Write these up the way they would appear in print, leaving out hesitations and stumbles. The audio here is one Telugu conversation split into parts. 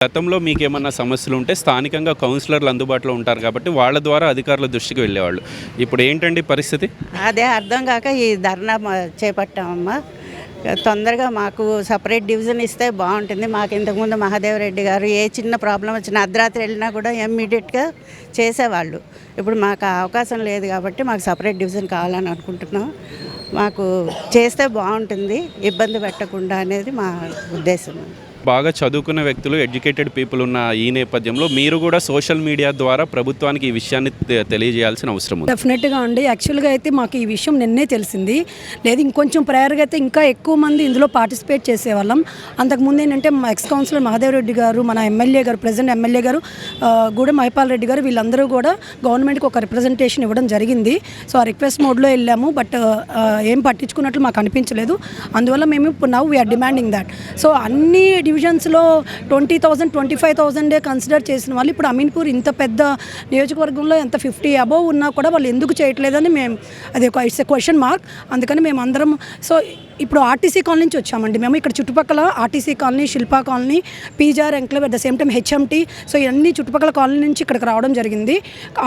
గతంలో మీకేమన్నా సమస్యలు ఉంటే స్థానికంగా కౌన్సిలర్లు అందుబాటులో ఉంటారు కాబట్టి వాళ్ళ ద్వారా అధికారుల దృష్టికి వెళ్ళేవాళ్ళు. ఇప్పుడు ఏంటండి పరిస్థితి? అదే అర్థం కాక ఈ ధర్నా చేపట్టామమ్మా. తొందరగా మాకు సపరేట్ డివిజన్ ఇస్తే బాగుంటుంది. మాకు ఇంతకుముందు మహాదేవరెడ్డి గారు ఏ చిన్న ప్రాబ్లం వచ్చినా అర్ధరాత్రి వెళ్ళినా కూడా ఇమ్మీడియట్గా చేసేవాళ్ళు. ఇప్పుడు మాకు ఆ అవకాశం లేదు కాబట్టి మాకు సపరేట్ డివిజన్ కావాలని అనుకుంటున్నాం. మాకు చేస్తే బాగుంటుంది, ఇబ్బంది పెట్టకుండా అనేది మా ఉద్దేశం. బాగా చదువుకున్న వ్యక్తులు, ఎడ్యుకేటెడ్ పీపుల్ ఉన్న ఈ నేపథ్యంలో మీరు కూడా సోషల్ మీడియా ద్వారా ప్రభుత్వానికి ఈ విషయాన్ని తెలియజేయాల్సిన అవసరం ఉంది. డెఫినెట్గా అండి. యాక్చువల్గా అయితే మాకు ఈ విషయం నిన్నే తెలిసింది. లేదు ఇంకొంచెం ప్రయర్గా అయితే ఇంకా ఎక్కువ మంది ఇందులో పార్టిసిపేట్ చేసేవాళ్ళం. అంతకుముందు ఏంటంటే మా ఎక్స్ కౌన్సిలర్ మహాదేవరెడ్డి గారు, మన ఎమ్మెల్యే గారు, ప్రెసిడెంట్ ఎమ్మెల్యే గారు గూడెం మహిపాల్ రెడ్డి గారు, వీళ్ళందరూ కూడా గవర్నమెంట్కి ఒక రిప్రజెంటేషన్ ఇవ్వడం జరిగింది. సో ఆ రిక్వెస్ట్ మోడ్లో వెళ్ళాము. బట్ ఏం పట్టించుకున్నట్లు మాకు అనిపించలేదు. అందువల్ల మేము ఇప్పుడు now we are demanding that. So అన్ని డివిజన్స్లో 20,000 25,000 కన్సిడర్ చేసిన వాళ్ళు ఇప్పుడు అమీన్పూర్ ఇంత పెద్ద నియోజకవర్గంలో ఎంత 50 అబోవ్ ఉన్నా కూడా వాళ్ళు ఎందుకు చేయట్లేదని మేము అది ఒక ఇట్స్ ఎ క్వశ్చన్ మార్క్. అందుకని మేము అందరం సో ఇప్పుడు ఆర్టీసీ కాలనీ నుంచి వచ్చామండి. మేము ఇక్కడ చుట్టుపక్కల RTC colony, Shilpa colony, PJR enclave, at the same time HMT, so ఇవన్నీ చుట్టుపక్కల కాలనీ నుంచి ఇక్కడికి రావడం జరిగింది.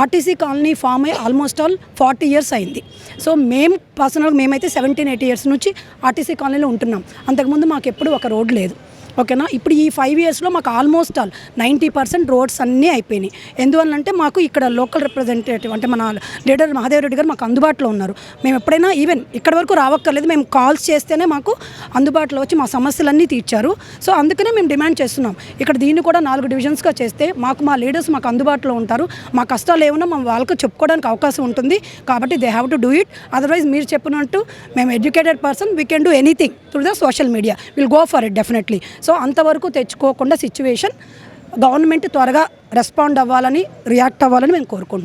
ఆర్టీసీ కాలనీ ఫామ్ అయ్యి ఆల్మోస్ట్ ఆల్ 40 years అయింది. సో మేము పర్సనల్గా మేమైతే 17-18 years నుంచి ఆర్టీసీ కాలనీలో ఉంటున్నాం. అంతకుముందు మాకు ఎప్పుడు ఒక రోడ్ లేదు. ఓకేనా. ఇప్పుడు ఈ 5 yearsలో మాకు ఆల్మోస్ట్ ఆల్ 90% రోడ్స్ అన్నీ అయిపోయినాయి. ఎందువల్లంటే మాకు ఇక్కడ లోకల్ రిప్రజెంటేటివ్ అంటే మన లీడర్ మహాదేవరెడ్డి గారు మాకు అందుబాటులో ఉన్నారు. మేము ఎప్పుడైనా ఈవెన్ ఇక్కడ వరకు రావక్కర్లేదు, మేము కాల్స్ చేస్తేనే మాకు అందుబాటులో వచ్చి మా సమస్యలన్నీ తీర్చారు. సో అందుకనే మేము డిమాండ్ చేస్తున్నాం. ఇక్కడ దీన్ని కూడా 4 డివిజన్స్గా చేస్తే మాకు మా లీడర్స్ మాకు అందుబాటులో ఉంటారు. మా కష్టాలు ఏమన్నా మా వాళ్ళకు చెప్పుకోవడానికి అవకాశం ఉంటుంది. కాబట్టి they have to do it. Otherwise మీరు చెప్పినట్టు మేము educated person, we can do anything through the social media, will go for it definitely. So అంతవరకు తెచ్చుకోకుండా సిచ్యువేషన్ గవర్నమెంట్ త్వరగా రెస్పాండ్ అవ్వాలని, రియాక్ట్ అవ్వాలని మేము కోరుకుంటున్నాం.